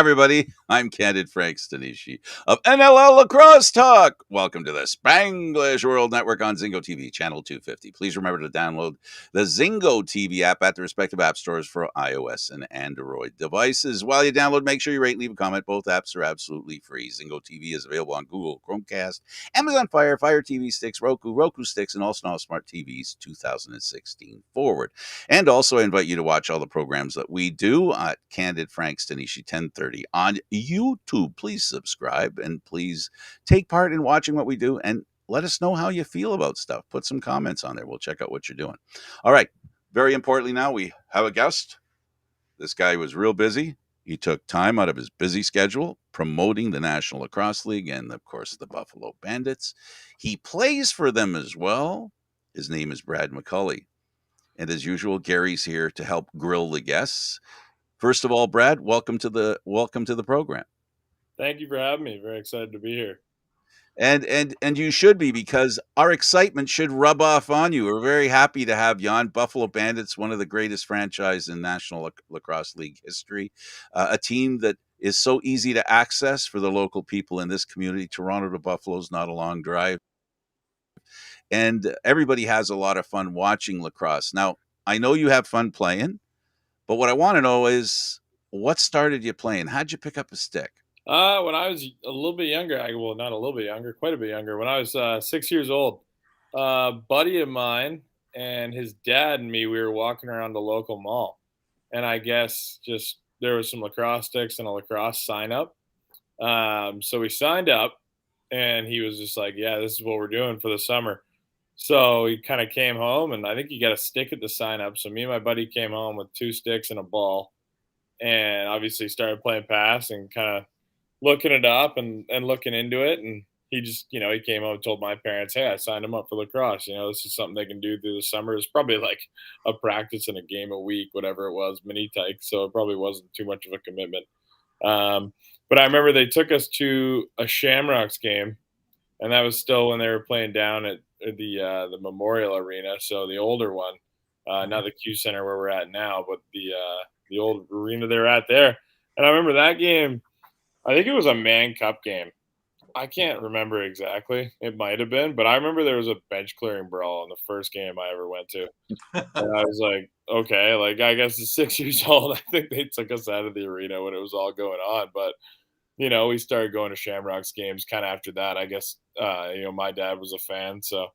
everybody. I'm Candid Stanisci of NLL Lacrosse Talk. Welcome to the Spanglish World Network on Zingo TV, channel 250. Please remember to download the Zingo TV app at the respective app stores for iOS and Android devices. While you download, make sure you rate and leave a comment. Both apps are absolutely free. Zingo TV is available on Google Chromecast, Amazon Fire, Fire TV sticks, Roku sticks, and also now smart TVs 2016 forward. And also, I invite you to watch all the programs that we do at Candid Stanisci 1030 on YouTube. Please subscribe and please take part in watching what we do and let us know how you feel about stuff. Put some comments on there. We'll check out what you're doing. All right. Very importantly, now we have a guest. This guy was real busy. He took time out of his busy schedule promoting the National Lacrosse League and, of course, the Buffalo Bandits. He plays for them as well. His name is Brad McCulley. And as usual, Gary's here to help grill the guests. First of all, Brad, welcome to the program. Thank you for having me. Very excited to be here. And you should be, because our excitement should rub off on you. We're very happy to have you on. Buffalo Bandits, one of the greatest franchises in National Lacrosse League history, a team that is so easy to access for the local people in this community. Toronto to Buffalo is not a long drive. And everybody has a lot of fun watching lacrosse. Now, I know you have fun playing, but what I want to know is what started you playing? How'd you pick up a stick? When I was a little bit younger, not a little bit younger, quite a bit younger. When I was 6 years old, a buddy of mine and his dad and me, we were walking around the local mall, and I guess just there was some lacrosse sticks and a lacrosse sign up. So we signed up, and he was just like, "Yeah, this is what we're doing for the summer." So he kind of came home, and I think he got a stick at the sign up. So me and my buddy came home with 2 sticks and a ball, and obviously started playing pass and kind of looking it up and looking into it. And he just, he came home and told my parents, "Hey, I signed him up for lacrosse. This is something they can do through the summer." It's probably like a practice and a game a week, whatever it was, mini tyke. So it probably wasn't too much of a commitment. But I remember they took us to a Shamrocks game, and that was still when they were playing down at the Memorial Arena, so the older one, not the Q Center where we're at now, but the old arena they're at there. And I remember that game. I think it was a Man Cup game. I can't remember exactly. It might have been, but I remember there was a bench clearing brawl in the first game I ever went to. And I was like, okay, like I guess at 6 years old, I think they took us out of the arena when it was all going on, but. We started going to Shamrocks games kind of after that. I guess, my dad was a fan, so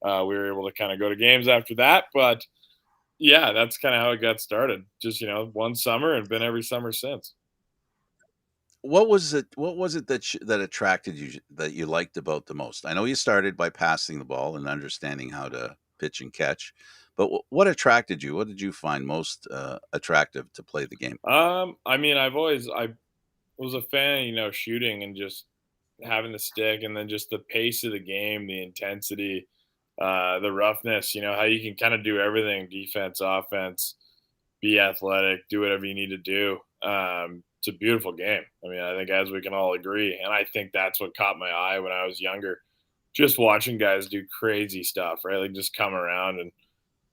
we were able to kind of go to games after that. But, yeah, that's kind of how it got started. Just, one summer and been every summer since. What was it that attracted you, that you liked about the most? I know you started by passing the ball and understanding how to pitch and catch, but what attracted you? What did you find most attractive to play the game? I mean, I was a fan, shooting and just having the stick, and then just the pace of the game, the intensity, the roughness, how you can kind of do everything, defense, offense, be athletic, do whatever you need to do. It's a beautiful game. I mean, I think as we can all agree, and I think that's what caught my eye when I was younger, just watching guys do crazy stuff, right? Like just come around and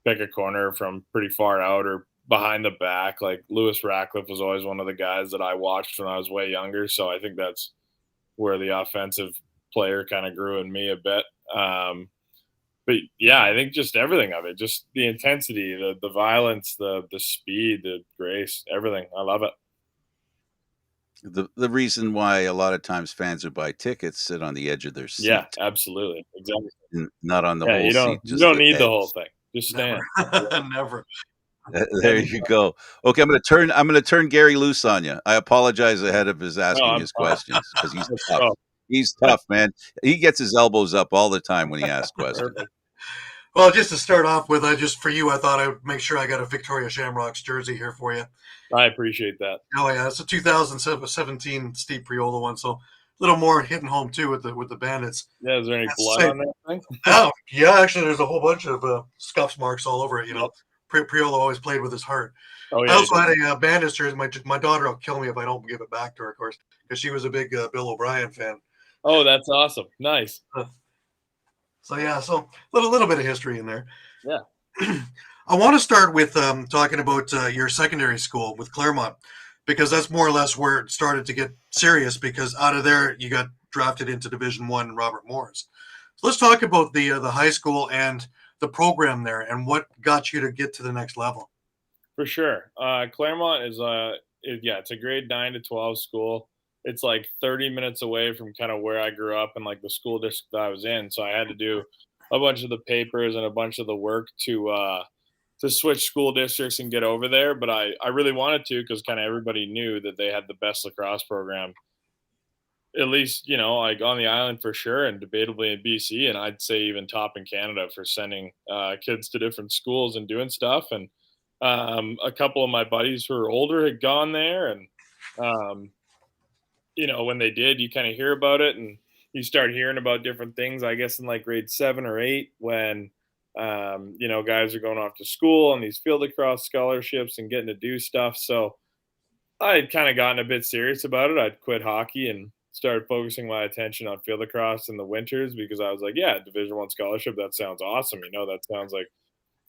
pick a corner from pretty far out or behind the back. Like Lewis Ratcliffe was always one of the guys that I watched when I was way younger. So I think that's where the offensive player kind of grew in me a bit. But yeah, I think just everything of it, just the intensity, the violence, the speed, the grace, everything. I love it. The reason why a lot of times fans who buy tickets sit on the edge of their seat. Yeah, absolutely. Exactly. Not on the whole seat. You don't need the whole thing. Just stand. Never. There you go. Okay, I'm going to turn Gary loose on you. I apologize ahead of his asking his questions, because he's tough. He's tough, man. He gets his elbows up all the time when he asks questions. Well, just to start off with, just for you, I thought I would make sure I got a Victoria Shamrocks jersey here for you. I appreciate that. Oh yeah, it's a 2017 Steve Priola one, so a little more hitting home too with the Bandits. Yeah, is there any blood on that thing? Oh yeah, actually, there's a whole bunch of scuff marks all over it. Priola always played with his heart. Oh, yeah, I also had a Bandits jersey. My daughter will kill me if I don't give it back to her, of course, because she was a big Bill O'Brien fan. Oh, that's awesome. Nice. So yeah, so a little bit of history in there. Yeah. I want to start with talking about your secondary school with Claremont, because that's more or less where it started to get serious, because out of there you got drafted into Division One Robert Morris. So let's talk about the high school and the program there and what got you to get to the next level. For sure. Claremont is it's a grade 9 to 12 school. It's like 30 minutes away from kind of where I grew up and like the school district that I was in. So I had to do a bunch of the papers and a bunch of the work to switch school districts and get over there. But I really wanted to, because kind of everybody knew that they had the best lacrosse program, at least, like on the island for sure, and debatably in BC. And I'd say even top in Canada for sending kids to different schools and doing stuff. And a couple of my buddies who were older had gone there. And, when they did, you kind of hear about it and you start hearing about different things, I guess, in like grade 7 or 8 when, guys are going off to school on these field lacrosse scholarships and getting to do stuff. So I had kind of gotten a bit serious about it. I'd quit hockey and started focusing my attention on field lacrosse in the winters, because I was like, yeah, Division One scholarship, that sounds awesome. That sounds like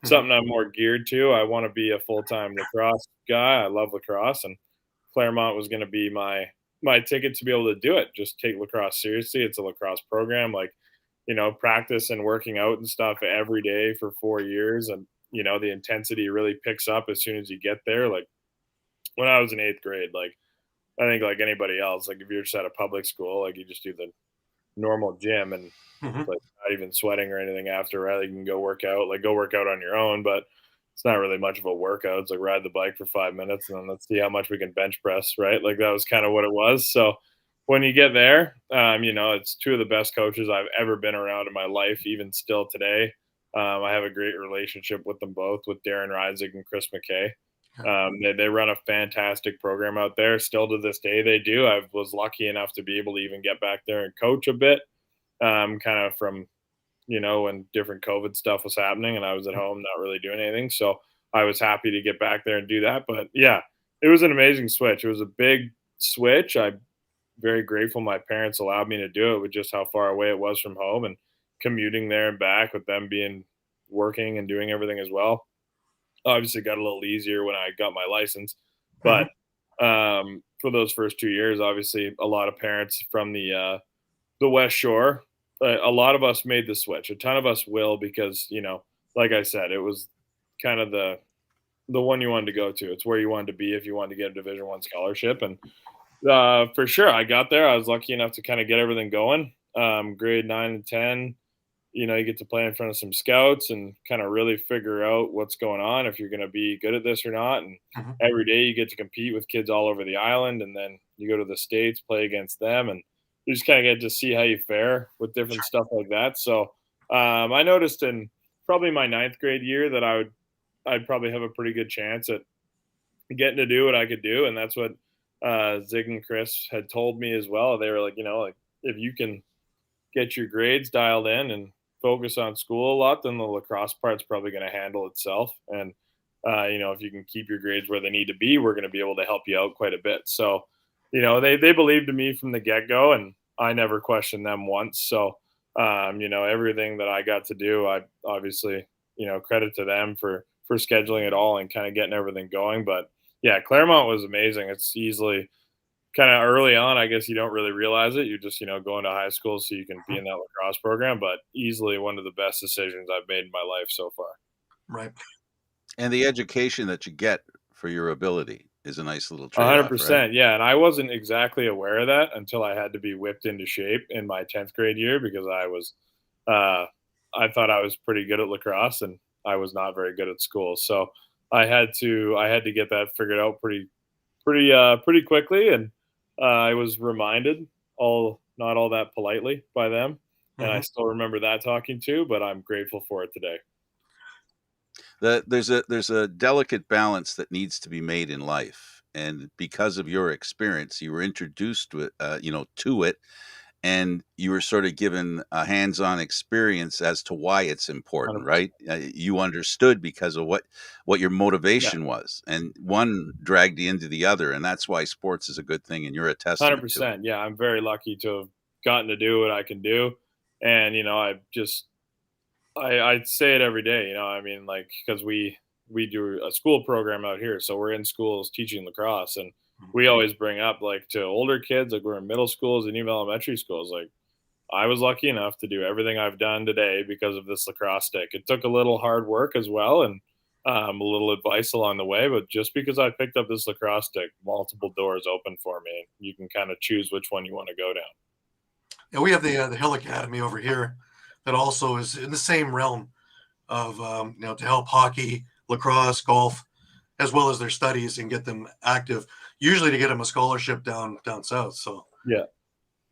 something I'm more geared to. I want to be a full-time lacrosse guy. I love lacrosse, and Claremont was going to be my ticket to be able to do it. Just take lacrosse seriously. It's a lacrosse program, like, practice and working out and stuff every day for 4 years. And, the intensity really picks up as soon as you get there. Like when I was in 8th grade, like I think like anybody else, like if you're just at a public school, like you just do the normal gym and like not even sweating or anything after, right? Like you can go work out on your own, but it's not really much of a workout. It's like ride the bike for 5 minutes and then let's see how much we can bench press, right? Like that was kind of what it was. So when you get there, it's two of the best coaches I've ever been around in my life, even still today. I have a great relationship with them both, with Darren Reisig and Chris McKay. They run a fantastic program out there. Still to this day, they do. I was lucky enough to be able to even get back there and coach a bit, kind of from, when different COVID stuff was happening and I was at home not really doing anything. So I was happy to get back there and do that. But yeah, it was an amazing switch. It was a big switch. I'm very grateful my parents allowed me to do it with just how far away it was from home and commuting there and back, with them being working and doing everything as well. Obviously got a little easier when I got my license, but for those first 2 years, obviously a lot of parents from the West Shore, a lot of us made the switch. A ton of us will, because, like I said, it was kind of the one you wanted to go to. It's where you wanted to be if you wanted to get a Division One scholarship. And for sure, I got there. I was lucky enough to kind of get everything going. Grade 9 and 10, you get to play in front of some scouts and kind of really figure out what's going on, if you're going to be good at this or not. And every day you get to compete with kids all over the island, and then you go to the States, play against them, and you just kind of get to see how you fare with different stuff like that. So I noticed in probably my 9th grade year that I'd probably have a pretty good chance at getting to do what I could do. And that's what Zig and Chris had told me as well. They were like, like if you can get your grades dialed in and focus on school a lot, then the lacrosse part's probably going to handle itself. And, if you can keep your grades where they need to be, we're going to be able to help you out quite a bit. So, they believed in me from the get-go, and I never questioned them once. So, everything that I got to do, I obviously, credit to them for scheduling it all and kind of getting everything going. But yeah, Claremont was amazing. It's easily kind of early on, I guess you don't really realize it. You're just, going to high school so you can be in that lacrosse program, but easily one of the best decisions I've made in my life so far. Right. And the education that you get for your ability is a nice little trade-off, 100%. right? Yeah. And I wasn't exactly aware of that until I had to be whipped into shape in my 10th grade year, because I thought I was pretty good at lacrosse and I was not very good at school. So I had to get that figured out pretty quickly. And I was reminded not all that politely by them. And I still remember that talking to, but I'm grateful for it today. There's a delicate balance that needs to be made in life, and because of your experience, you were introduced to it, and you were sort of given a hands-on experience as to why it's important, 100%. right? You understood because of what your motivation was, and one dragged you into the other, and that's why sports is a good thing, and you're a testament to it. 100%. Yeah. I'm very lucky to have gotten to do what I can do. And, I say it every day, like, because we do a school program out here. So we're in schools teaching lacrosse, and we always bring up, like, to older kids, like, we're in middle schools and even elementary schools, like, I was lucky enough to do everything I've done today because of this lacrosse stick. It took a little hard work as well, and a little advice along the way, but just because I picked up this lacrosse stick, multiple doors open for me. You can kind of choose which one you want to go down. Yeah, we have the Hill Academy over here that also is in the same realm of to help hockey, lacrosse, golf, as well as their studies and get them active. Usually to get them a scholarship down south. So yeah,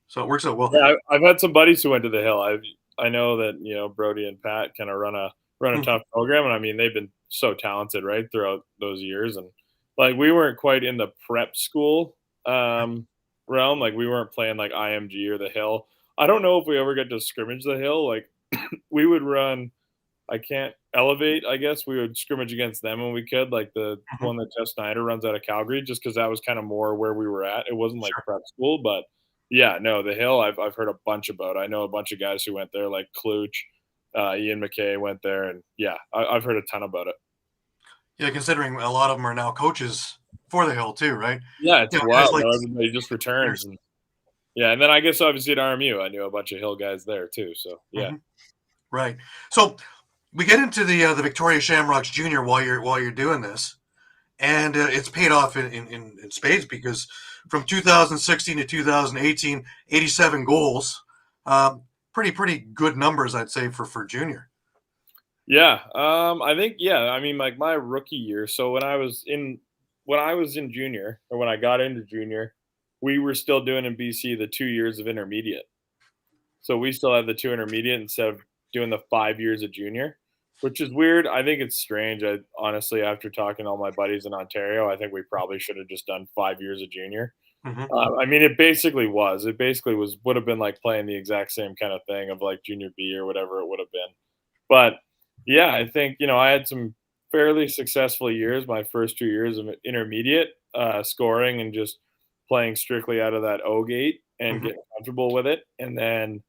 so it works out well. Yeah, I've had some buddies who went to the Hill. I know that Brody and Pat kind of run a tough program, and I mean they've been so talented right throughout those years. And like we weren't quite in the prep school realm, like we weren't playing like IMG or the Hill. I don't know if we ever got to scrimmage the Hill. Like we would run. I can't elevate. I guess we would scrimmage against them when we could, like the one that Jeff Snyder runs out of Calgary, just because that was kind of more where we were at. It wasn't like prep school, but yeah, no, the Hill I've heard a bunch about. I know a bunch of guys who went there, like Kluch, Ian McKay went there, and yeah, I've heard a ton about it. Yeah, considering a lot of them are now coaches for the Hill too, right? Yeah, it's wild. Like, everybody just returns, and yeah, and then I guess obviously at RMU, I knew a bunch of Hill guys there too. So yeah, right. So we get into the Victoria Shamrocks Junior while you're doing this, and it's paid off in spades because from 2016 to 2018, 87 goals, pretty good numbers, I'd say for junior. Yeah, I think I mean like my rookie year. So when I was in junior, or when I got into junior, we were still doing in BC the 2 years of intermediate. So we still had the 2 intermediate instead of doing the 5 years of junior, which is weird. I think it's strange. I honestly, after talking to all my buddies in Ontario, I think we probably should have just done 5 years of junior. I mean, it basically would have been like playing the exact same kind of thing of like junior B or whatever it would have been. But yeah, I think, I had some fairly successful years, my first 2 years of intermediate scoring and just playing strictly out of that O gate and getting comfortable with it. And then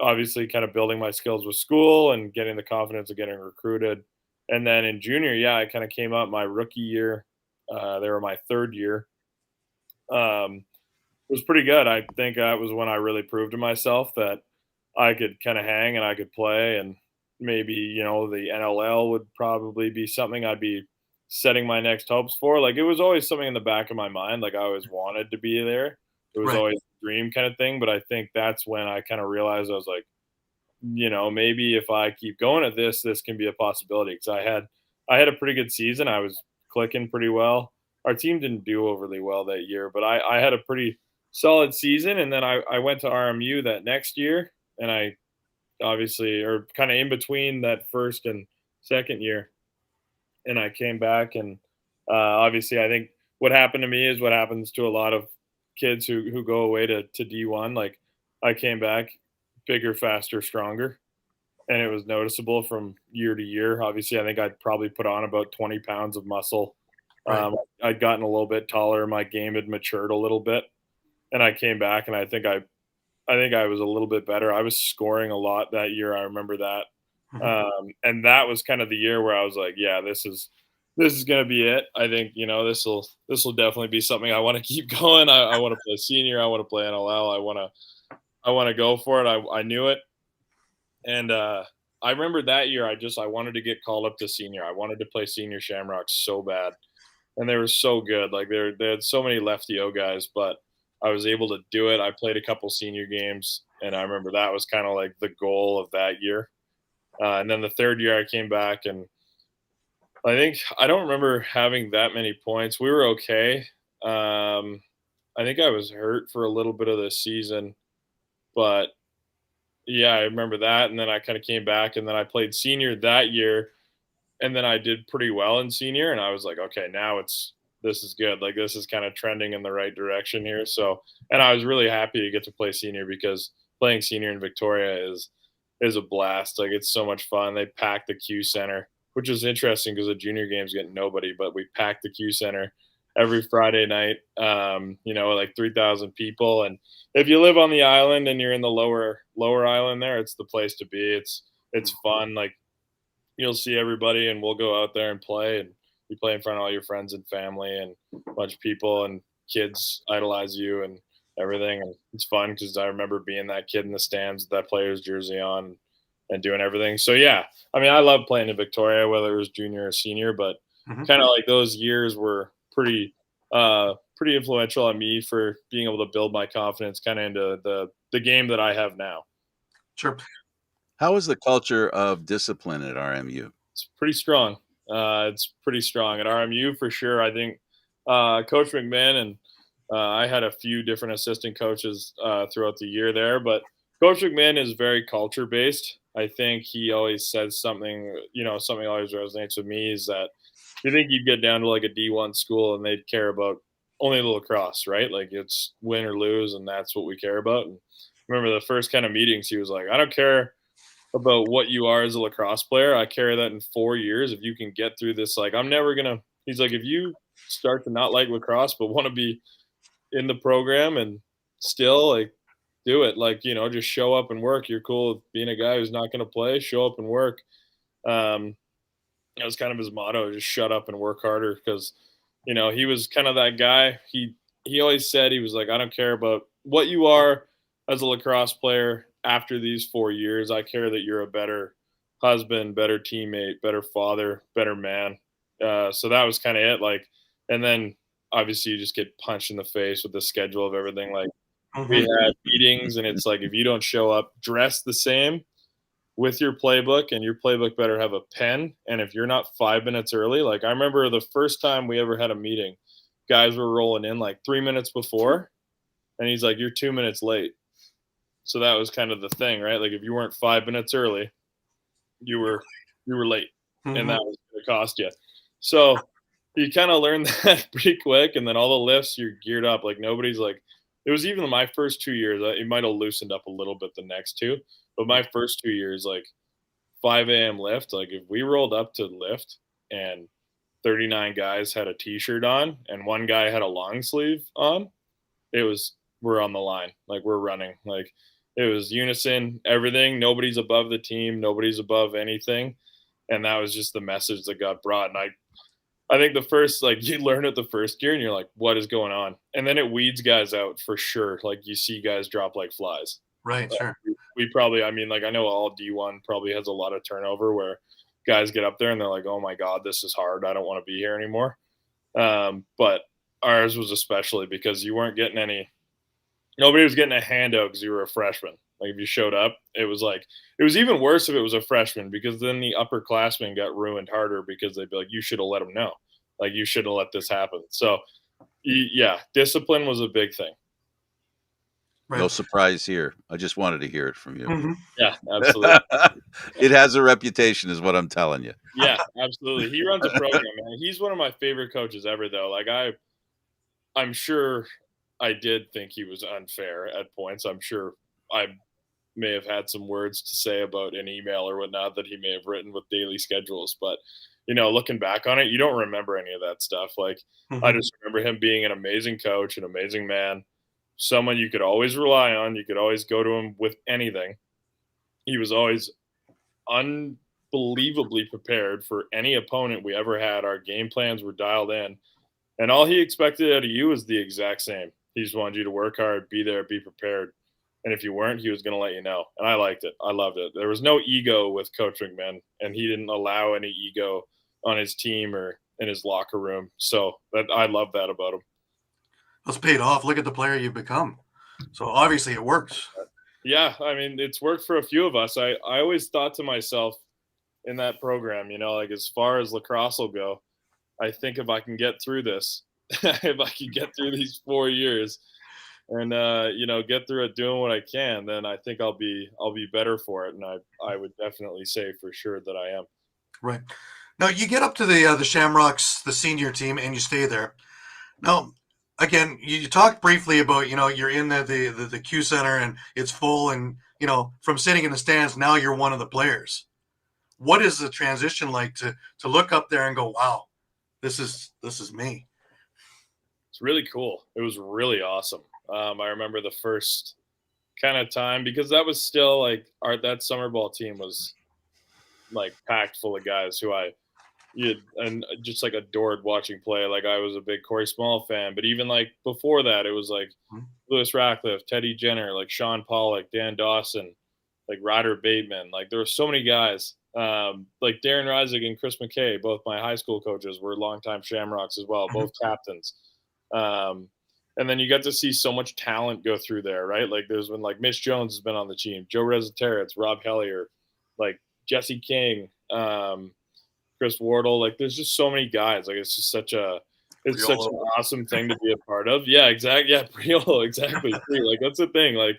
obviously kind of building my skills with school and getting the confidence of getting recruited. And then in junior, I kind of came up my rookie year. They were my third year. It was pretty good. I think that was when I really proved to myself that I could kind of hang and I could play, and maybe, the NLL would probably be something I'd be setting my next hopes for. Like it was always something in the back of my mind. Like I always wanted to be there. It was always a dream kind of thing. But I think that's when I kind of realized I was like, maybe if I keep going at this can be a possibility. Cause I had a pretty good season. I was clicking pretty well. Our team didn't do overly well that year, but I had a pretty solid season. And then I went to RMU that next year, and I obviously, or kind of in between that first and second year, and I came back, and obviously I think what happened to me is what happens to a lot of kids who go away to D1. Like I came back bigger, faster, stronger, and it was noticeable from year to year. Obviously, I think I'd probably put on about 20 pounds of muscle. I'd gotten a little bit taller. My game had matured a little bit, and I came back, and I think I was a little bit better. I was scoring a lot that year. I remember that. And that was kind of the year where I was like, yeah, this is going to be it. I think, this will definitely be something I want to keep going. I want to play senior. I want to play NLL. I want to go for it. I knew it. And I remember that year, I wanted to get called up to senior. I wanted to play senior Shamrocks so bad. And they were so good. Like they had so many lefty O guys, but I was able to do it. I played a couple senior games, and I remember that was kind of like the goal of that year. And then the third year I came back, and I don't remember having that many points. We were okay. I think I was hurt for a little bit of the season, but yeah, I remember that. And then I kind of came back, and then I played senior that year, and then I did pretty well in senior. And I was like, okay, now this is good. Like this is kind of trending in the right direction here. So, and I was really happy to get to play senior, because playing senior in Victoria is a blast. Like it's so much fun. They packed the Q Center, which is interesting because the junior games get nobody, but we packed the Q Center every Friday night. Like 3,000 people. And if you live on the island and you're in the lower island there, it's the place to be. It's fun. Like you'll see everybody, and we'll go out there and play. And you play in front of all your friends and family and a bunch of people, and kids idolize you and everything. And it's fun because I remember being that kid in the stands with that player's jersey on and doing everything. So yeah, I mean, I love playing in Victoria, whether it was junior or senior, but kind of like those years were pretty influential on me for being able to build my confidence kind of into the game that I have now. Sure. How is the culture of discipline at RMU? It's pretty strong. It's pretty strong at RMU for sure. I think Coach McMahon and I had a few different assistant coaches throughout the year there, but Coach McMahon is very culture based. I think he always says something, something always resonates with me is that you think you'd get down to like a D1 school and they'd care about only the lacrosse, right? Like it's win or lose, and that's what we care about. And remember the first kind of meetings, he was like, I don't care about what you are as a lacrosse player. I care that in 4 years, if you can get through this, like I'm never going to, he's like, if you start to not like lacrosse, but want to be in the program and still like do it, like, just show up and work. You're cool with being a guy who's not going to play, show up and work. That was kind of his motto, just shut up and work harder. Because, he was kind of that guy. He always said, he was like, I don't care about what you are as a lacrosse player after these 4 years. I care that you're a better husband, better teammate, better father, better man. So that was kind of it. Like, and then obviously you just get punched in the face with the schedule of everything. Like we had meetings and it's like, if you don't show up dressed the same with your playbook, and your playbook better have a pen. And if you're not 5 minutes early, like I remember the first time we ever had a meeting, guys were rolling in like 3 minutes before, and he's like, you're 2 minutes late. So that was kind of the thing, right? Like if you weren't 5 minutes early, you were late, and that was going to cost you. So you kind of learn that pretty quick, and then all the lifts, you're geared up. Like nobody's like, it was even my first 2 years. It might have loosened up a little bit the next two, but my first 2 years, like 5 a.m. lift, like if we rolled up to lift and 39 guys had a t-shirt on and one guy had a long sleeve on, we're on the line. Like we're running. Like it was unison, everything. Nobody's above the team. Nobody's above anything. And that was just the message that got brought. And I think the first, like you learn it the first year and you're like, what is going on? And then it weeds guys out for sure. Like you see guys drop like flies. Right, sure. We probably, I mean, like I know all D1 probably has a lot of turnover where guys get up there and they're like, oh my God, this is hard. I don't want to be here anymore. But ours was especially because you weren't getting nobody was getting a handout because you were a freshman. Like if you showed up, it was even worse if it was a freshman, because then the upperclassmen got ruined harder because they'd be like, you should have let them know. Like you should have let this happen. So yeah, discipline was a big thing. Right. No surprise here. I just wanted to hear it from you. Yeah, absolutely. It has a reputation is what I'm telling you. Yeah, absolutely. He runs a program, man. He's one of my favorite coaches ever, though. Like I'm sure I did think he was unfair at points. I'm sure I may have had some words to say about an email or whatnot that he may have written with daily schedules. But, looking back on it, you don't remember any of that stuff. Like I just remember him being an amazing coach, an amazing man, someone you could always rely on. You could always go to him with anything. He was always unbelievably prepared for any opponent we ever had. Our game plans were dialed in. And all he expected out of you was the exact same. He just wanted you to work hard, be there, be prepared. And if you weren't, he was going to let you know. And I liked it. I loved it. There was no ego with Coach McMahon, and he didn't allow any ego on his team or in his locker room. So I love that about him. It's paid off. Look at the player you've become. So obviously it works. Yeah, I mean, it's worked for a few of us. I always thought to myself in that program, like as far as lacrosse will go, I think if I can get through this, if I can get through these 4 years and, get through it doing what I can, then I think I'll be better for it. And I would definitely say for sure that I am. Right. Now you get up to the Shamrocks, the senior team, and you stay there. Now, again, you talked briefly about, you're in the Q Center and it's full, and, from sitting in the stands, now you're one of the players. What is the transition like to look up there and go, wow, this is me? It's really cool. It was really awesome. I remember the first kind of time, because that was still like that summer ball team was like packed full of guys who I and just like adored watching play. Like I was a big Corey Small fan, but even like before that, it was like Mhm. Lewis Ratcliffe, Teddy Jenner, like Sean Pollock, Dan Dawson, like Ryder Bateman. Like there were so many guys. Like Darren Reisig and Chris McKay, both my high school coaches, were longtime Shamrocks as well, both captains. And then you got to see so much talent go through there, right? Like there's been like Mitch Jones has been on the team, Joe Rezateritz, Rob Hellier, like Jesse King, Chris Wardle. Like there's just so many guys. Like it's just such an awesome thing to be a part of. Yeah, exactly. Yeah, Priolo, exactly. Like that's the thing. Like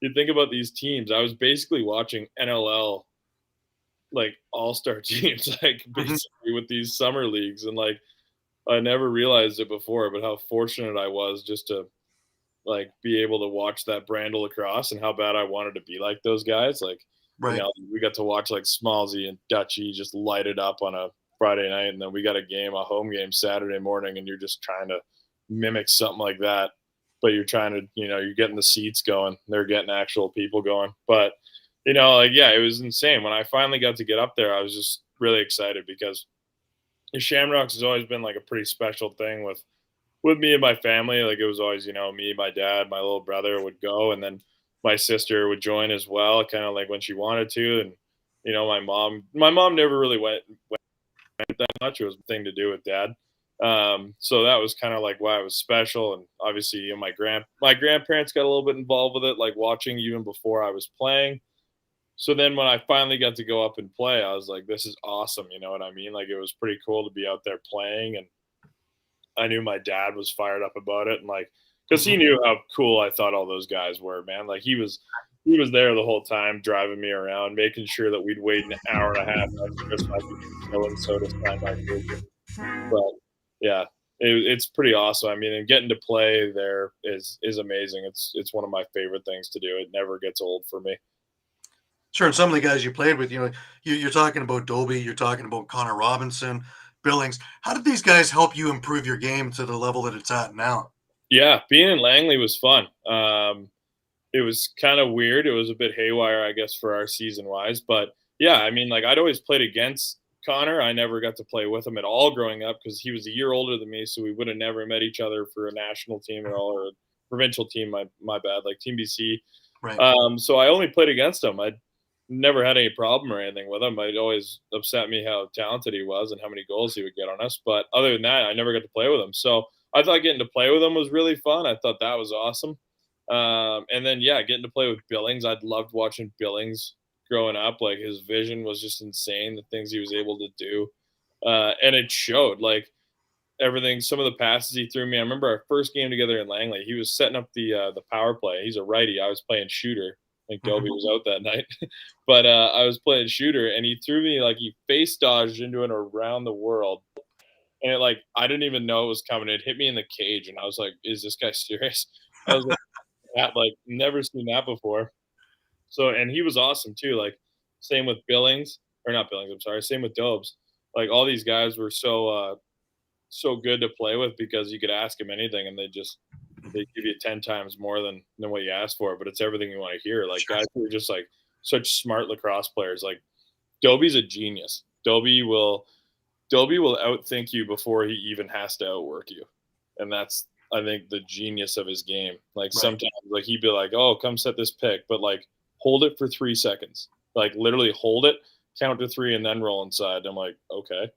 you think about these teams. I was basically watching NLL like all-star teams, like basically with these summer leagues, and like I never realized it before, but how fortunate I was just to like be able to watch that brand of lacrosse and how bad I wanted to be like those guys. Like, Right. We got to watch like Smallsy and Dutchy just light it up on a Friday night, and then we got a home game Saturday morning, and you're just trying to mimic something like that. But you're trying to, you're getting the seats going. They're getting actual people going. But, like, yeah, it was insane. When I finally got to get up there, I was just really excited because the Shamrocks has always been like a pretty special thing with me and my family. Like it was always, me, my dad, my little brother would go, and then my sister would join as well, kind of like when she wanted to. And, my mom never really went that much. It was a thing to do with dad. So that was kind of like why it was special. And obviously, my grandparents got a little bit involved with it, like watching even before I was playing. So then when I finally got to go up and play, I was like, this is awesome. You know what I mean? Like it was pretty cool to be out there playing. And I knew my dad was fired up about it. And like, cause he knew how cool I thought all those guys were, man. Like he was there the whole time driving me around, making sure that we'd wait an hour and a half extra so I could get Dylan Soda sign my jersey. But yeah, it's pretty awesome. I mean, and getting to play there is amazing. It's one of my favorite things to do. It never gets old for me. Sure. And some of the guys you played with, you're talking about Dobie, you're talking about Connor Robinson, Billings. How did these guys help you improve your game to the level that it's at now? Yeah, being in Langley was fun. It was kind of weird. It was a bit haywire, I guess, for our season wise. But yeah, I mean, like I'd always played against Connor. I never got to play with him at all growing up because he was a year older than me. So we would have never met each other for a national team at all, or a provincial team. My bad, like Team BC. Right. So I only played against him. I never had any problem or anything with him. It always upset me how talented he was and how many goals he would get on us. But other than that, I never got to play with him. So I thought getting to play with him was really fun. I thought that was awesome. And then, yeah, getting to play with Billings. I'd loved watching Billings growing up. Like his vision was just insane, the things he was able to do. And it showed, like everything, some of the passes he threw me. I remember our first game together in Langley, he was setting up the power play. He's a righty. I was playing shooter. I think Dobie was out that night, but I was playing shooter, and he threw me like he face dodged into it around the world, and it like I didn't even know it was coming. It hit me in the cage, and I was like, "Is this guy serious?" I was like, never seen that before. So, and he was awesome too. Like, same with Billings, or not Billings. I'm sorry. Same with Dobes. Like all these guys were so good to play with because you could ask them anything, and they give you 10 times more than what you asked for, but it's everything you want to hear. Like guys who are just like such smart lacrosse players. Like Dobie's a genius. Dobie will outthink you before he even has to outwork you. And that's, I think, the genius of his game. Like sometimes like he'd be like, "Oh, come set this pick," but like hold it for 3 seconds. Like literally hold it, count to 3, and then roll inside. I'm like, okay.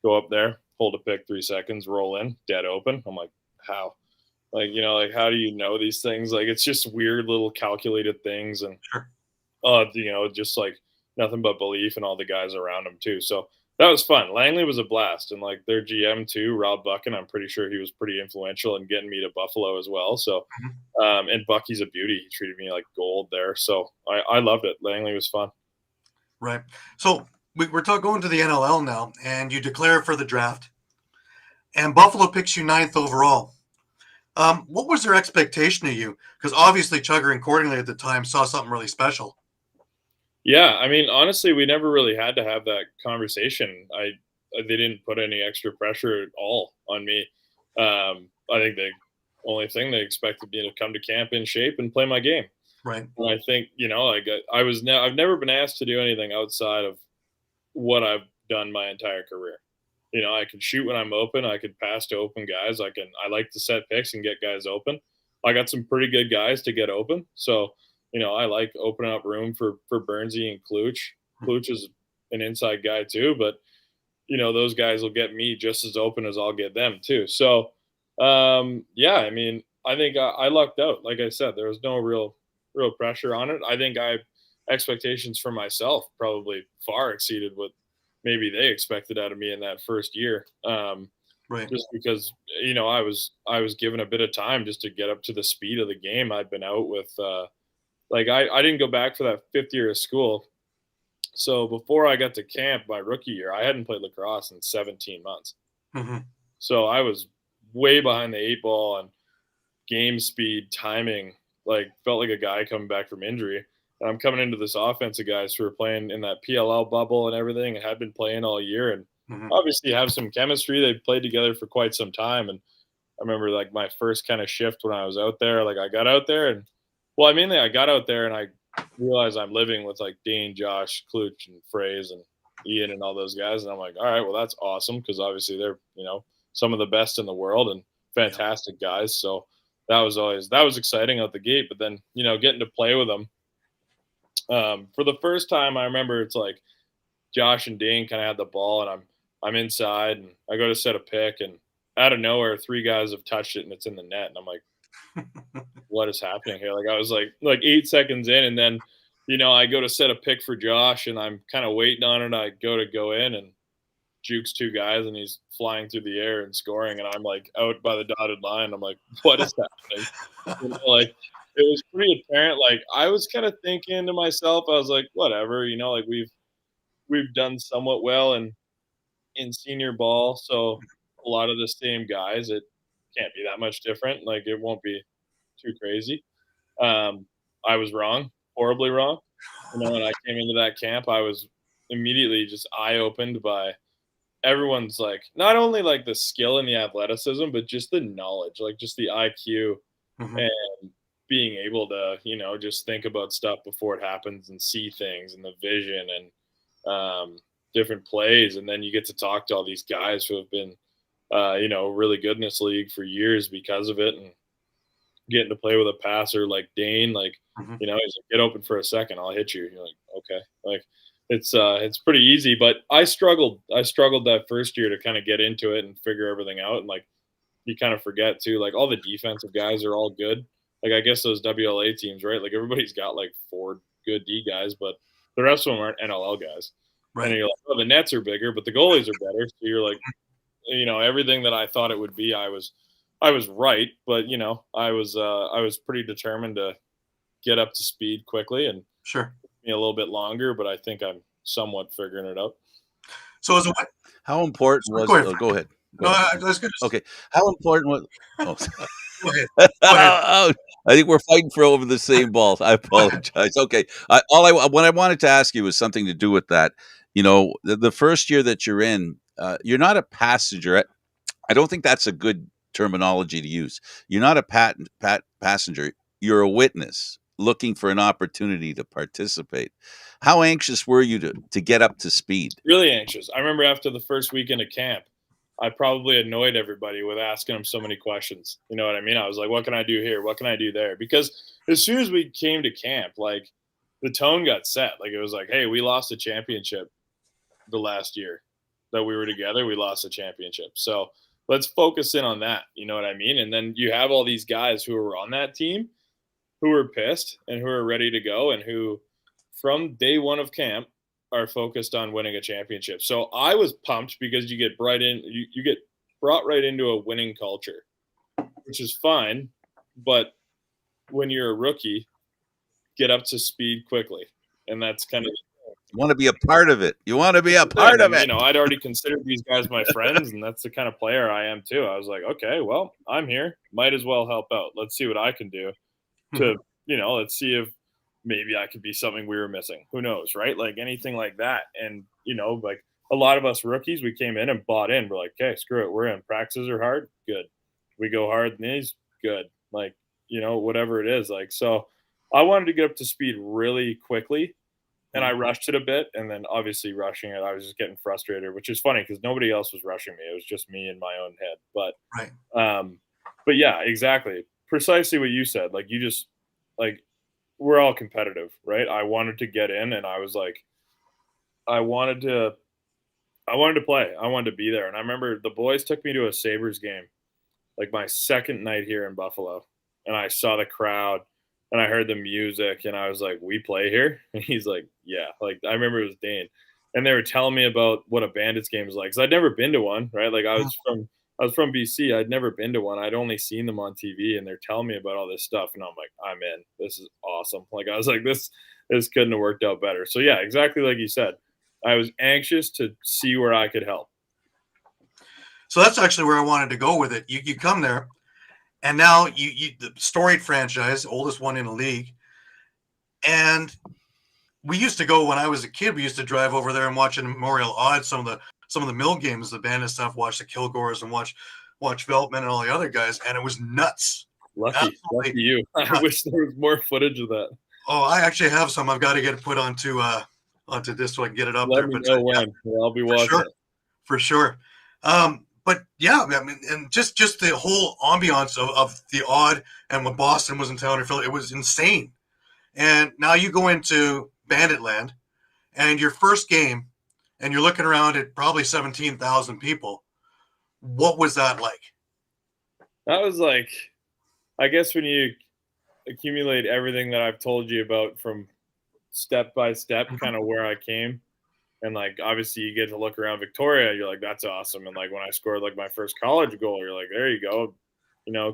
Go up there, hold a pick 3 seconds, roll in, dead open. I'm like, how? Like, like how do you know these things? Like it's just weird little calculated things, and just like nothing but belief and all the guys around him too. So that was fun. Langley was a blast, and like their GM too, Rob Buchan. I'm pretty sure he was pretty influential in getting me to Buffalo as well. So, and Bucky's a beauty. He treated me like gold there. So I loved it. Langley was fun. Right. So we're going to the NLL now, and you declare for the draft, and Buffalo picks you 9th overall. What was their expectation of you? Because obviously Chugger and Cordingley at the time saw something really special. Yeah, I mean, honestly, we never really had to have that conversation. They didn't put any extra pressure at all on me. I think the only thing they expected me to come to camp in shape and play my game. Right. And I think I've never been asked to do anything outside of what I've done my entire career. I can shoot when I'm open. I can pass to open guys. I like to set picks and get guys open. I got some pretty good guys to get open. So, I like opening up room for Burnsy and Kluch. Kluch is an inside guy too, but those guys will get me just as open as I'll get them too. So, yeah, I mean, I think I lucked out. Like I said, there was no real pressure on it. I think expectations for myself probably far exceeded what maybe they expected out of me in that first year. Right. Just because I was given a bit of time just to get up to the speed of the game. I'd been out with I didn't go back for that 5th year of school. So before I got to camp my rookie year, I hadn't played lacrosse in 17 months. Mm-hmm. So I was way behind the 8 ball on game speed, timing, felt like a guy coming back from injury. And I'm coming into this offense of guys who are playing in that PLL bubble and everything and had been playing all year and obviously have some chemistry. They've played together for quite some time. And I remember my first kind of shift when I was out there, I got out there and I got out there and I realized I'm living with Dane, Josh, Kluch, and Fraze and Ian and all those guys. And I'm like, all right, well, that's awesome because obviously they're, some of the best in the world and fantastic guys. So that was exciting out the gate. But then, getting to play with them for the first time, I remember it's Josh and Dane kind of had the ball and I'm inside and I go to set a pick and out of nowhere, 3 guys have touched it and it's in the net. And I'm like, what is happening here? I was 8 seconds in and then, I go to set a pick for Josh and I'm kind of waiting on it. I go in and jukes 2 guys and he's flying through the air and scoring. And I'm out by the dotted line. I'm like, what is happening? It was pretty apparent. I was kind of thinking to myself, I was like, whatever, we've done somewhat well in senior ball. So a lot of the same guys, it can't be that much different. It won't be too crazy. I was wrong, horribly wrong. When I came into that camp, I was immediately just eye-opened by everyone's not only the skill and the athleticism, but just the knowledge, just the IQ and being able to, just think about stuff before it happens and see things and the vision and different plays. And then you get to talk to all these guys who have been, really good in this league for years because of it. And getting to play with a passer like Dane, he's like, get open for a second, I'll hit you. You're like, okay. It's pretty easy, but I struggled that first year to kind of get into it and figure everything out. And you kind of forget too, all the defensive guys are all good. I guess those WLA teams, right? Everybody's got 4 good D guys, but the rest of them aren't NLL guys. Right. And you're like, oh, the nets are bigger, but the goalies are better. So you're like, everything that I thought it would be, I was right, but I was pretty determined to get up to speed quickly and sure me a little bit longer, but I think I'm somewhat figuring it out. So how important was go ahead. That's good. Okay. How important was Go ahead. I think we're fighting for over the same balls. I apologize. Okay. What I wanted to ask you was something to do with that. The first year that you're in, you're not a passenger. I don't think that's a good terminology to use. You're not a passenger. You're a witness looking for an opportunity to participate. How anxious were you to get up to speed? Really anxious. I remember after the first weekend of camp, I probably annoyed everybody with asking them so many questions. You know what I mean? I was like, what can I do here? What can I do there? Because as soon as we came to camp, the tone got set. It was hey, we lost a championship the last year that we were together. We lost a championship. So let's focus in on that. You know what I mean? And then you have all these guys who are on that team who are pissed and who are ready to go and who from day one of camp are focused on winning a championship. So I was pumped because you get you get brought right into a winning culture, which is fine. But when you're a rookie, get up to speed quickly. And that's kind of, you want to be a part of it. You want to be a part of it. I'd already considered these guys my friends, and that's the kind of player I am too. I was like, okay, well, I'm here. Might as well help out. Let's see what I can do to, let's see if maybe I could be something we were missing. Who knows, right? Anything like that. And, a lot of us rookies, we came in and bought in. We're like, okay, screw it. We're in. Practices are hard. Good. We go hard in these. Good. Whatever it is. So I wanted to get up to speed really quickly. and I rushed it a bit, and then obviously rushing it, I was just getting frustrated, which is funny because nobody else was rushing me. It was just me in my own head. Right. But yeah, exactly, precisely what you said. Like you just like we're all competitive, right? I wanted to get in, and I was like, I wanted to, I wanted to play. I wanted to be there, and I remember the boys took me to a Sabres game, like my second night here in Buffalo, and I saw the crowd and I heard the music and I was like, "We play here?" And he's like, "Yeah." Like I remember it was Dane, and they were telling me about what a Bandits game was like because I'd never been to one. Right? Like I was from BC. I'd never been to one. I'd only seen them on TV, and they're telling me about all this stuff, and I'm like, "I'm in. This is awesome." Like I was like, "This couldn't have worked out better." So yeah, exactly like you said. I was anxious to see where I could help. So that's actually where I wanted to go with it. You come there, and now you the storied franchise, oldest one in the league, and we used to go when I was a kid. We used to drive over there and watch in Memorial Odd some of the mill games, the Bandit stuff, watch the Kilgores and watch Veltman and all the other guys, and it was nuts. Lucky you. I wish there was more footage of that. Oh, I actually have some. I've got to get it put onto this so I can get it up there. Let me know when. Yeah, I'll be watching it. For sure. But yeah, I mean, and just the whole ambiance of the Odd and when Boston was in town or Philly, it was insane. And now you go into Bandit Land, and your first game, and you're looking around at probably 17,000 people. What was that like? That was like, I guess when you accumulate everything that I've told you about from step by step, kind of where I came. And like obviously you get to look around Victoria, you're like, that's awesome. And like when I scored like my first college goal, you're like, there you go,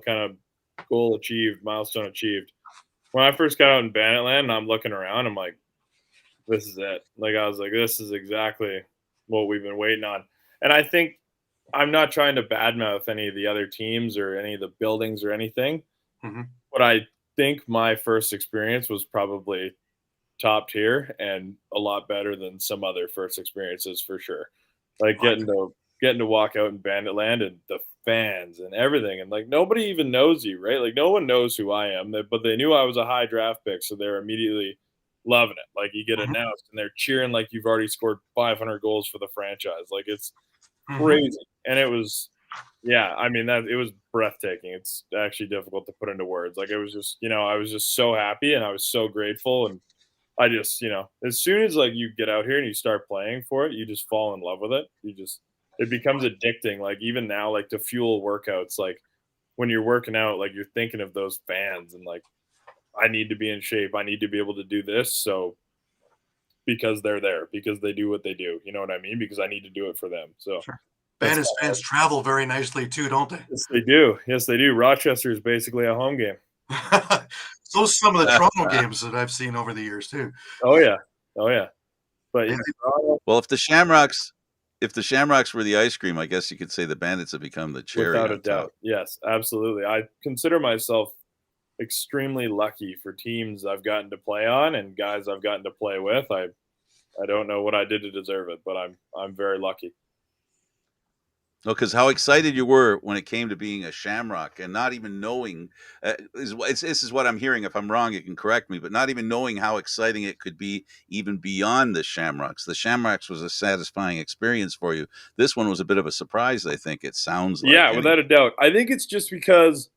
kind of goal achieved, milestone achieved. When I first got out in Bandit Land and I'm looking around, I'm like, this is it. Like I was like, this is exactly what we've been waiting on. And I think I'm not trying to badmouth any of the other teams or any of the buildings or anything. Mm-hmm. But I think my first experience was probably top tier and a lot better than some other first experiences for sure. Like getting to walk out in Bandit Land and the fans and everything, and like nobody even knows you, right? Like no one knows who I am, but they knew I was a high draft pick, so they're immediately loving it. Like you get announced and they're cheering like you've already scored 500 goals for the franchise. Like it's crazy, and it was. Yeah, I mean that it was breathtaking. It's actually difficult to put into words. Like it was just, I was just so happy and I was so grateful, and I just, as soon as like you get out here and you start playing for it, you just fall in love with it. It becomes addicting. Like even now, like to fuel workouts, like when you're working out, like you're thinking of those fans and like, I need to be in shape. I need to be able to do this. So because they're there, because they do what they do, you know what I mean? Because I need to do it for them. So sure. Bandits fans travel very nicely too, don't they? Yes, they do. Yes, they do. Rochester is basically a home game. So some of the Toronto games that I've seen over the years too. Oh yeah. But yeah. Well, if the Shamrocks were the ice cream, I guess you could say the Bandits have become the cherry. Without a doubt. Yes, absolutely. I consider myself extremely lucky for teams I've gotten to play on and guys I've gotten to play with. I don't know what I did to deserve it, but I'm very lucky. No, because how excited you were when it came to being a Shamrock and not even knowing, this is what I'm hearing. If I'm wrong, you can correct me, but not even knowing how exciting it could be even beyond the Shamrocks. The Shamrocks was a satisfying experience for you. This one was a bit of a surprise, I think it sounds like. Yeah, without a doubt. I think it's just because,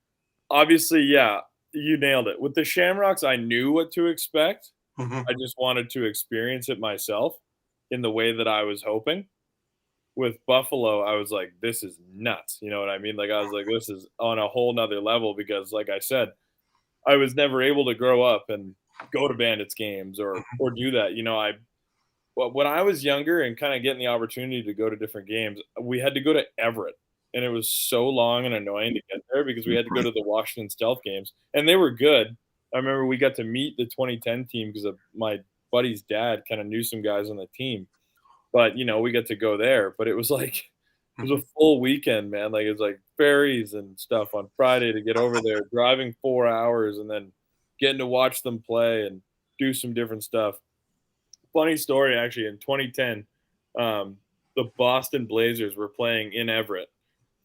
obviously, yeah, you nailed it. With the Shamrocks, I knew what to expect. I just wanted to experience it myself in the way that I was hoping. With Buffalo, I was like, this is nuts. You know what I mean? Like, I was like, this is on a whole nother level because, like I said, I was never able to grow up and go to Bandits games or do that. When I was younger and kind of getting the opportunity to go to different games, we had to go to Everett. And it was so long and annoying to get there because we had to go to the Washington Stealth games. And they were good. I remember we got to meet the 2010 team because of my buddy's dad kind of knew some guys on the team. But, we got to go there. But it was like, it was a full weekend, man. Like, it was like ferries and stuff on Friday to get over there, driving 4 hours and then getting to watch them play and do some different stuff. Funny story, actually, in 2010, the Boston Blazers were playing in Everett.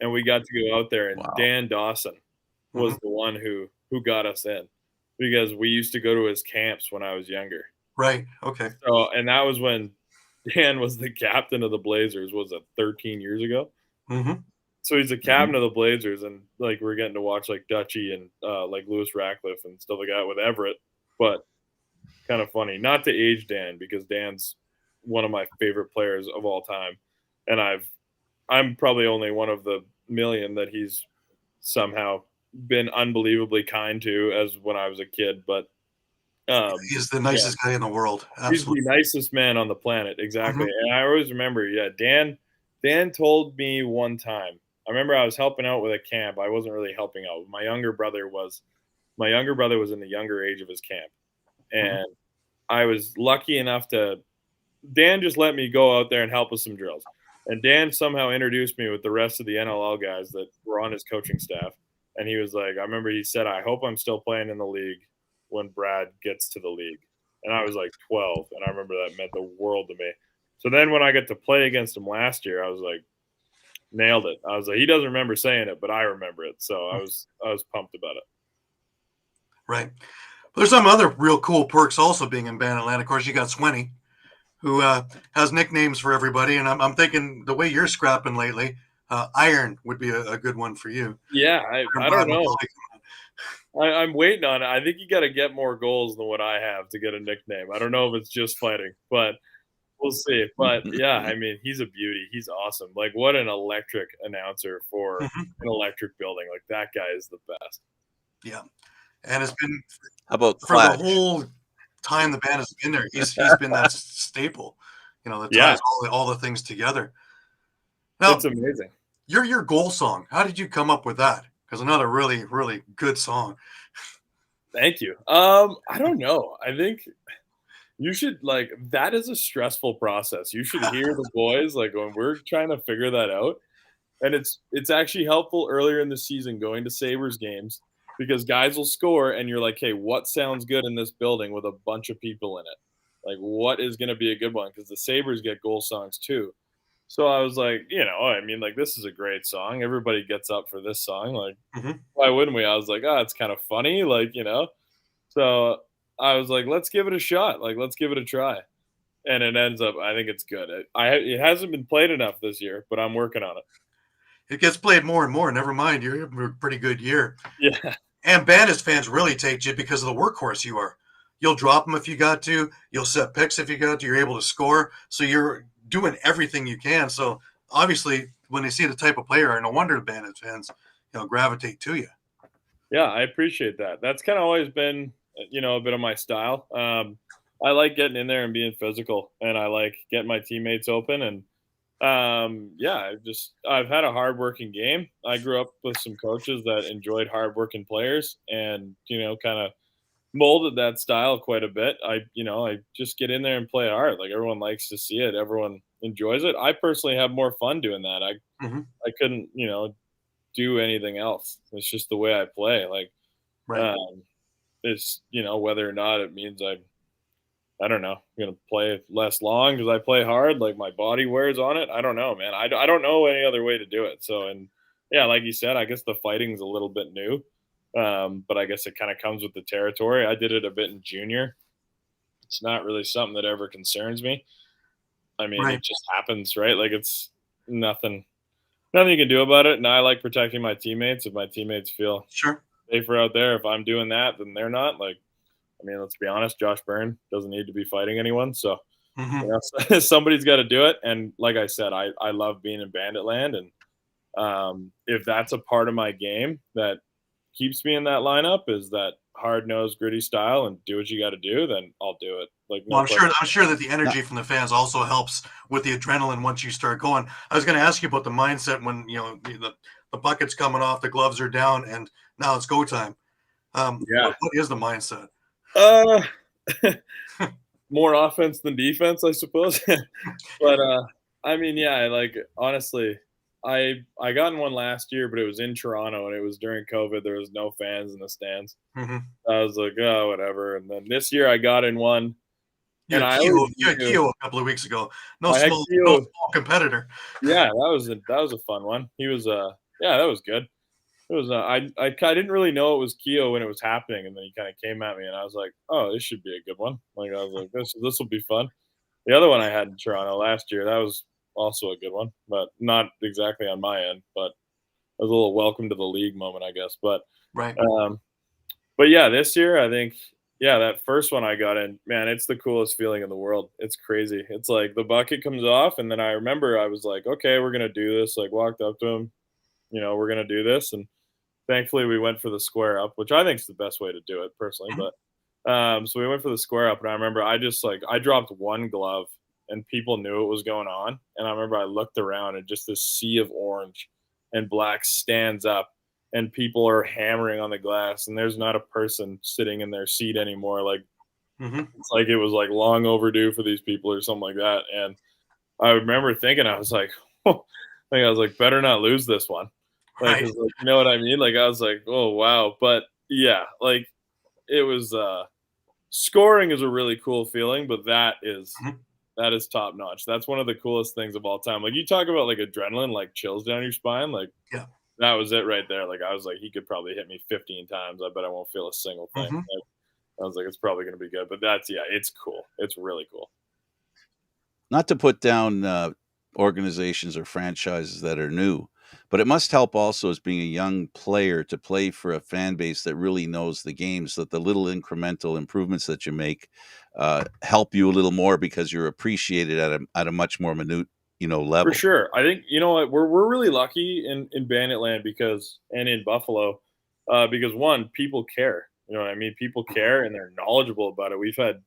And we got to go out there. And Dan Dawson was the one who got us in because we used to go to his camps when I was younger. Right. Okay. So, and that was when Dan was the captain of the Blazers. Was it 13 years ago? Mm-hmm. So he's the captain of the Blazers, and like we're getting to watch like Dutchy and like Lewis Ratcliffe and stuff like that with Everett. But kind of funny, not to age Dan, because Dan's one of my favorite players of all time, and I'm probably only one of the million that he's somehow been unbelievably kind to as when I was a kid. But He's the yeah, nicest guy in the world. he's the Absolutely. nicest man on the planet, exactly. Mhm. And I always remember, yeah, Dan told me one time. I remember I was helping out with a camp. I wasn't really helping out. My younger brother was in the younger age of his camp, Mhm. and I was lucky enough to. Dan just let me go out there and help with some drills, and Dan somehow introduced me with the rest of the NLL guys that were on his coaching staff. And he was like, I remember he said, "I hope I'm still playing in the league when Brad gets to the league." And I was like 12, and I remember that meant the world to me. So then when I got to play against him last year, I was like, nailed it. I was like, he doesn't remember saying it, but I remember it. So I was pumped about it. Right. But there's some other real cool perks also being in Banditland. Of course, you got Swenny, who has nicknames for everybody, and I'm thinking the way you're scrapping lately, Iron would be a good one for you. Yeah, Iron I Brad don't know. McCulley. I'm waiting on it. I think you got to get more goals than what I have to get a nickname. I don't know if it's just fighting, but we'll see. But yeah, I mean, he's a beauty. He's awesome. Like, what an electric announcer for Mhm. an electric building. Like, that guy is the best. Yeah, and it's been How about for the Flash? whole time the band has been there. He's been that staple, that Yeah, ties all the things together. Now, it's amazing. your goal song. How did you come up with that? Because another really really good song. Thank you. I don't know. I think you should like that is a stressful process. You should hear the boys like when we're trying to figure that out. And it's actually helpful earlier in the season going to Sabres games because guys will score and you're like, hey, what sounds good in this building with a bunch of people in it? Like, what is going to be a good one? Because the Sabres get goal songs too. So I was like, I mean, like, this is a great song. Everybody gets up for this song. Like, Mhm. why wouldn't we? I was like, it's kind of funny. Like, So I was like, let's give it a shot. Like, let's give it a try. And it ends up, I think it's good. It hasn't been played enough this year, but I'm working on it. It gets played more and more. Never mind, you're having a pretty good year. Yeah. And Bandits fans really take you because of the workhorse you are. You'll drop them if you got to. You'll set picks if you got to. You're able to score. So you're doing everything you can. So obviously, when they see the type of player, no wonder the Bandits fans, gravitate to you. Yeah, I appreciate that. That's kind of always been, a bit of my style. I like getting in there and being physical, and I like getting my teammates open. And yeah, I've had a hardworking game. I grew up with some coaches that enjoyed hardworking players, and kind of molded that style quite a bit. I just get in there and play hard. Like everyone likes to see it. Everyone enjoys it. I personally have more fun doing that. Mm-hmm. I couldn't, do anything else. It's just the way I play. Like, Right. it's whether or not it means I don't know, I'm gonna play less long because I play hard. Like my body wears on it. I don't know, man. I don't know any other way to do it. So and yeah, like you said, I guess the fighting's a little bit new, but I guess it kind of comes with the territory. I did it a bit in junior. It's not really something that ever concerns me. I mean, Right. it just happens, right? Like it's nothing you can do about it. And I like protecting my teammates. If my teammates feel Sure. safer out there, if I'm doing that, then they're not. Like, I mean, let's be honest, Josh Byrne doesn't need to be fighting anyone. So, Mm-hmm. somebody's got to do it. And like I said, I love being in Bandit Land. And if that's a part of my game that keeps me in that lineup is that hard-nosed, gritty style and do what you got to do, then I'll do it. Like, Well, no question. I'm sure that the energy from the fans also helps with the adrenaline once you start going. I was going to ask you about the mindset when the bucket's coming off, the gloves are down, and now it's go time. Yeah. What is the mindset? Uh, more offense than defense, I suppose. But I mean, yeah, like honestly, I got in one last year, but it was in Toronto and it was during COVID. There was no fans in the stands. Mm-hmm. I was like, oh, whatever. And then this year I got in one, You and had I Keo, always you had knew, Keo a couple of weeks ago. No I had small Keo. competitor. Yeah, that was a fun one. He was yeah, that was good. It was I didn't really know it was Keo when it was happening, and then he kind of came at me, and I was like, "Oh, this should be a good one." Like I was like, "This will be fun." The other one I had in Toronto last year, that was also a good one, but not exactly on my end. But it was a little welcome to the league moment, I guess. Right. Um, but yeah, this year I think yeah, that first one I got in, man, it's the coolest feeling in the world. It's crazy. It's like the bucket comes off, and then I remember I was like, okay, we're gonna do this. Like walked up to him, we're gonna do this, and thankfully we went for the square up, which I think is the best way to do it personally. Mhm. But so we went for the square up, and I remember I just like I dropped one glove, and people knew it was going on, and I remember I looked around, and just this sea of orange and black stands up, and people are hammering on the glass, and there's not a person sitting in their seat anymore. Like Mhm. it's like it was like long overdue for these people or something like that. And I remember thinking, I was like, I was like, better not lose this one. Like, Right. 'cause, like, you know what I mean? Like, I was like, oh wow. But yeah, like it was scoring is a really cool feeling, but Mhm. that is top notch. That's one of the coolest things of all time. Like you talk about like adrenaline, like chills down your spine, like Yeah. that was it right there. Like I was like, he could probably hit me 15 times. I bet I won't feel a single thing. Mhm. Like, I was like, it's probably gonna be good. But that's yeah, it's cool. It's really cool. Not to put down organizations or franchises that are new, but it must help also as being a young player to play for a fan base that really knows the game, so that the little incremental improvements that you make help you a little more because you're appreciated at a much more minute, For level. sure. I think you know what we're really lucky in Bandit Land because and in Buffalo, because one, people care. You know what I mean? People Mhm. care and they're knowledgeable about it. We've had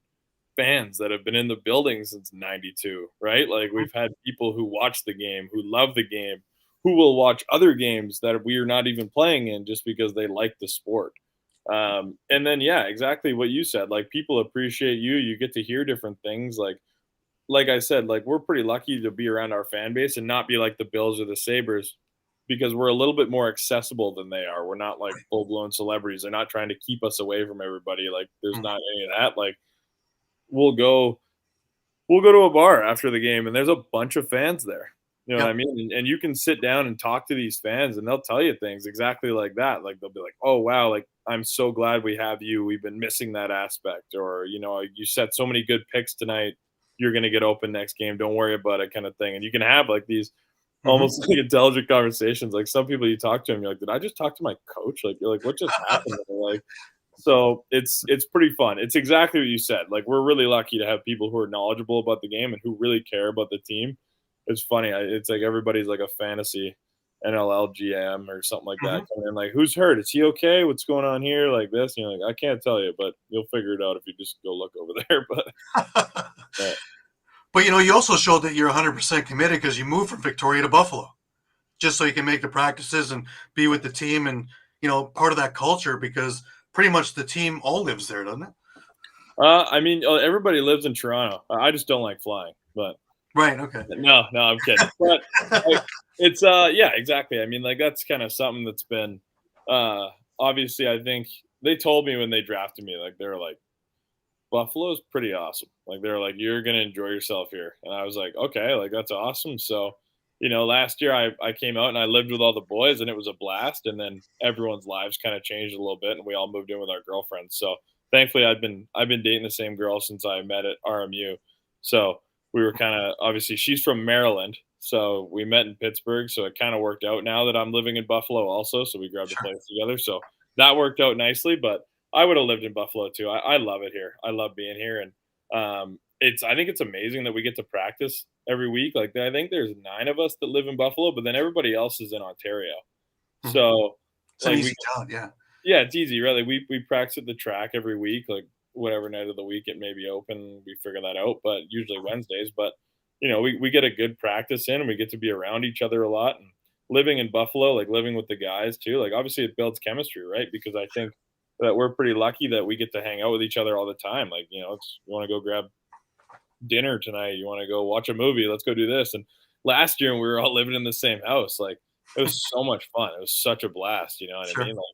fans that have been in the building since '92, right? Like Mhm. we've had people who watch the game, who love the game, who will watch other games that we are not even playing in just because they like the sport. And then yeah, exactly what you said. Like people appreciate you. You get to hear different things. Like I said, like we're pretty lucky to be around our fan base and not be like the Bills or the Sabres because we're a little bit more accessible than they are. We're not like Right. full blown celebrities. They're not trying to keep us away from everybody. Like there's Mhm. not any of that. Like we'll go we'll go to a bar after the game and there's a bunch of fans there. You know what I Yep. mean? And you can sit down and talk to these fans and they'll tell you things exactly like that. Like they'll be like, "Oh wow, like I'm so glad we have you. We've been missing that aspect." Or, "You set so many good picks tonight. You're going to get open next game. Don't worry about it," kind of thing. And you can have like these Mhm. almost like intelligent conversations. Like some people you talk to them, you're like, "Did I just talk to my coach?" Like you're like, "What just happened?" And they're like, so it's pretty fun. It's exactly what you said. Like we're really lucky to have people who are knowledgeable about the game and who really care about the team. It's funny. It's like everybody's like a fantasy NLL GM or something like that. Mhm. Coming in like, who's hurt? Is he okay? What's going on here? Like this. And you're like, I can't tell you, but you'll figure it out if you just go look over there. But But you also showed that you're 100% committed because you moved from Victoria to Buffalo just so you can make the practices and be with the team and part of that culture because pretty much the team all lives there, doesn't it? I mean, everybody lives in Toronto. I just don't like flying, but Right. Okay. no, no, I'm kidding. But like, it's yeah, exactly. I mean, like that's kind of something that's been uh obviously I think they told me when they drafted me, like they were like, Buffalo's pretty awesome. Like they're like, you're gonna enjoy yourself here. And I was like, okay, like that's awesome. So, last year I came out and I lived with all the boys and it was a blast. And then everyone's lives kind of changed a little bit and we all moved in with our girlfriends. So thankfully I've been dating the same girl since I met at RMU. So we were kind of obviously she's from Maryland. So we met in Pittsburgh. So it kind of worked out now that I'm living in Buffalo also. So we grabbed a Sure. place together. So that worked out nicely. But I would have lived in Buffalo too. I love it here. I love being here, and I think it's amazing that we get to practice every week. Like I think there's 9 of us that live in Buffalo, but then everybody else is in Ontario. Mhm. So It's an like easy town. Yeah. yeah, it's easy, right? Like we practice at the track every week, like whatever night of the week it may be open, we figure that out. But usually Wednesdays. But we get a good practice in, and we get to be around each other a lot. And living in Buffalo, like living with the guys too, like obviously it builds chemistry, right? Because I think that we're pretty lucky that we get to hang out with each other all the time. Like it's you want to go grab dinner tonight, you want to go watch a movie, let's go do this. And last year, when we were all living in the same house, like it was so much fun. It was such a blast. You know what I Sure. mean? Like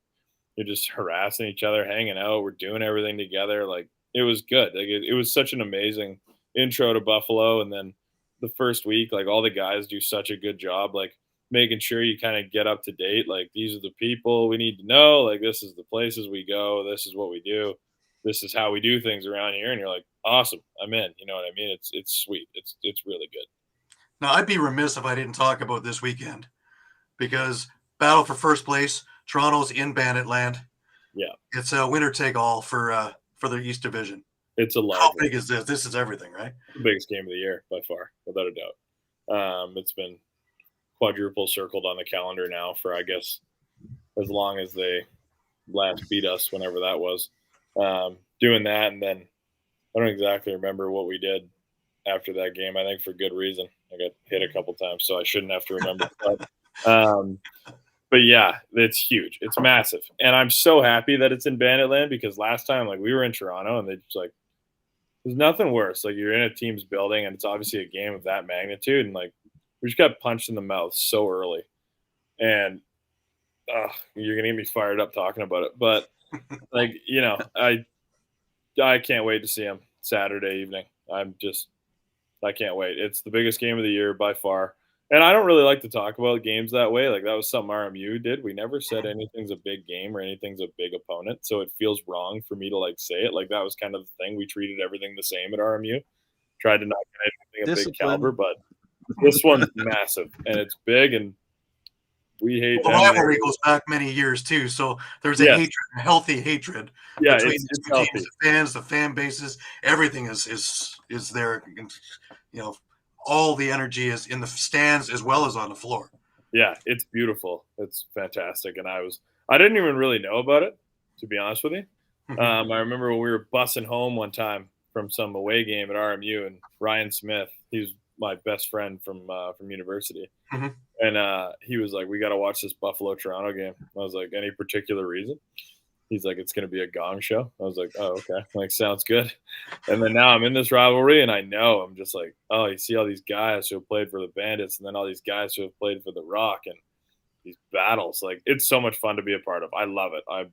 you're just harassing each other, hanging out. We're doing everything together. Like it was good. Like it was such an amazing intro to Buffalo. And then the first week, like all the guys do such a good job. Like making sure you kind of get up to date. Like, these are the people we need to know. Like, this is the places we go. This is what we do. This is how we do things around here. And you're like, awesome, I'm in. You know what I mean? It's sweet. It's really good. Now, I'd be remiss if I didn't talk about this weekend because battle for first place. Toronto's in Bandit land. Yeah, it's a winner take all for the East Division. It's a How large. big is this? This is everything, right? The biggest game of the year by far, without a doubt. It's been quadruple circled on the calendar now for, I guess, as long as they last beat us, whenever that was. Doing that, and then I don't exactly remember what we did after that game. I think for good reason. I got hit a couple times, so I shouldn't have to remember. But yeah, it's huge. It's massive, and I'm so happy that it's in Bandit land, because last time, like, we were in Toronto, and they just, like, there's nothing worse. Like, you're in a team's building, and it's obviously a game of that magnitude, and, like, we just got punched in the mouth so early, and you're gonna get me fired up talking about it. But, like, you know, I can't wait to see him Saturday evening. I can't wait. It's the biggest game of the year by far. And I don't really like to talk about games that way. Like, that was something RMU did. We never said anything's a big game or anything's a big opponent. So it feels wrong for me to, like, say it. Like, that was kind of the thing. We treated everything the same at RMU. Tried to not get anything of big caliber, but this one's massive and it's big, and we hate the rivalry goes back many years too. So there's a hatred, a healthy hatred between the two teams, the fans, the fan bases. Everything is there. You know, all the energy is in the stands as well as on the floor. Yeah, it's beautiful. It's fantastic. And I didn't even really know about it, to be honest with you. I remember when we were bussing home one time from some away game at RMU, and Ryan Smith, he's my best friend from university. And he was like, we got to watch this Buffalo-Toronto game. I was like, any particular reason? He's like, it's going to be a gong show. I was like, oh, okay. Like, sounds good. And then now I'm in this rivalry, and I know, I'm just like, oh, you see all these guys who have played for the Bandits, and then all these guys who have played for the Rock, and these battles. Like, it's so much fun to be a part of. I love it. I'm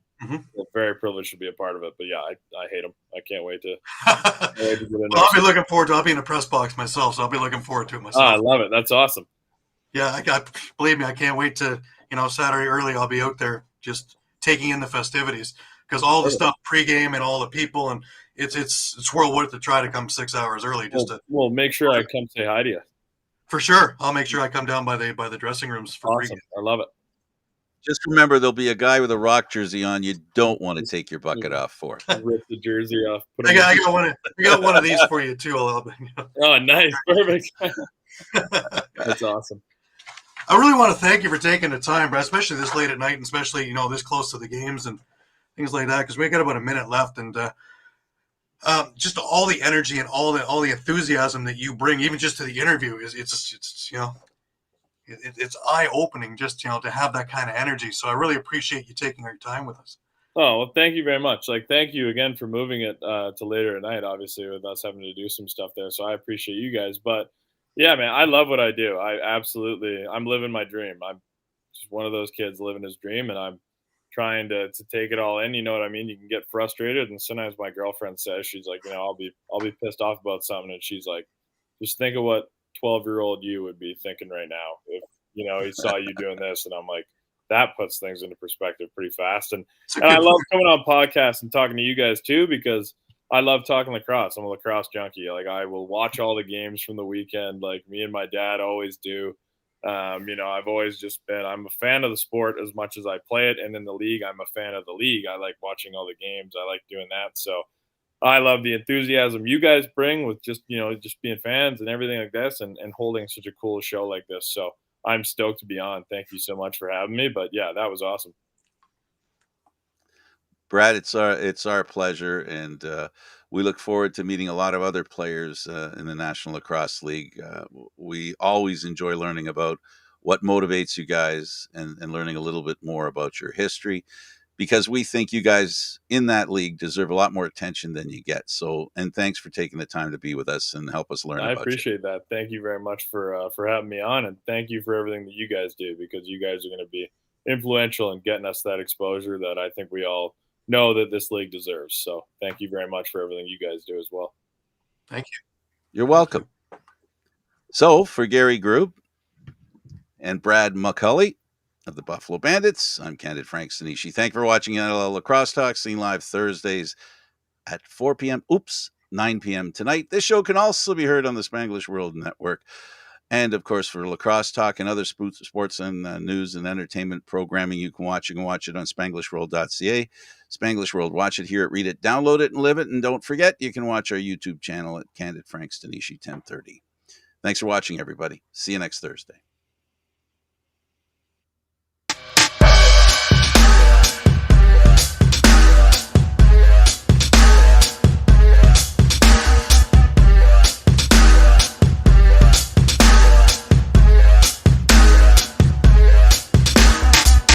very privileged to be a part of it. But yeah, I hate them. I can't wait to. I'll be looking forward to. I'll be in the press box myself, so I'll be looking forward to it myself. Oh, I love it. That's awesome. Yeah, believe me, I can't wait to. Saturday early, I'll be out there just taking in the festivities, because all the stuff pregame and all the people, and it's well worth to try to come 6 hours early just to. Well, make sure I come say hi to you. For sure, I'll make sure I come down by the dressing rooms for awesome. I love it. Just remember, there'll be a guy with a Rock jersey on you don't want to take your bucket off for. Rip the jersey off. I got one of these for you too. Oh, nice, perfect. That's awesome. I really want to thank you for taking the time, Brad, especially this late at night, and especially this close to the games and things like that, because we got about a minute left, and just all the energy and all the enthusiasm that you bring, even just to the interview, it's eye opening just to have that kind of energy. So I really appreciate you taking your time with us. Oh, well, thank you very much. Like, thank you again for moving it to later at night, obviously, with us having to do some stuff there. So I appreciate you guys. But yeah, man, I love what I do. I'm living my dream. I'm just one of those kids living his dream, and I'm trying to take it all in. You know what I mean? You can get frustrated, and sometimes my girlfriend says, she's like, I'll be pissed off about something, and she's like, just think of what 12-year-old you would be thinking right now if he saw you doing this. And I'm like, that puts things into perspective pretty fast. And I love coming on podcasts and talking to you guys too, because I love talking lacrosse. I'm a lacrosse junkie. Like, I will watch all the games from the weekend, like me and my dad always do. I've always I'm a fan of the sport as much as I play it. And in the league, I'm a fan of the league. I like watching all the games. I like doing that. So I love the enthusiasm you guys bring with just being fans and everything like this, and holding such a cool show like this. So I'm stoked to be on. Thank you so much for having me. But yeah, that was awesome. Brad, it's our pleasure, and we look forward to meeting a lot of other players in the National Lacrosse League. We always enjoy learning about what motivates you guys and learning a little bit more about your history, because we think you guys in that league deserve a lot more attention than you get. So, and thanks for taking the time to be with us and help us learn about you. I appreciate that. Thank you very much for having me on, and thank you for everything that you guys do, because you guys are going to be influential in getting us that exposure that I think we all know that this league deserves. So thank you very much for everything you guys do as well. Thank you. You're welcome. So for Gary Groob and Brad McCulley of the Buffalo Bandits. I'm Candid Frank Stanisci. Thank you for watching NLL Lacrosse Talk, seen live Thursdays at 4 p.m. 9 p.m. tonight. This show can also be heard on the Spanglish World Network. And, of course, for Lacrosse Talk and other sports and news and entertainment programming you can watch it on SpanglishWorld.ca. Spanglish World, watch it, hear it, read it, download it, and live it. And don't forget, you can watch our YouTube channel at Candid Frank Stanisci 1030. Thanks for watching, everybody. See you next Thursday.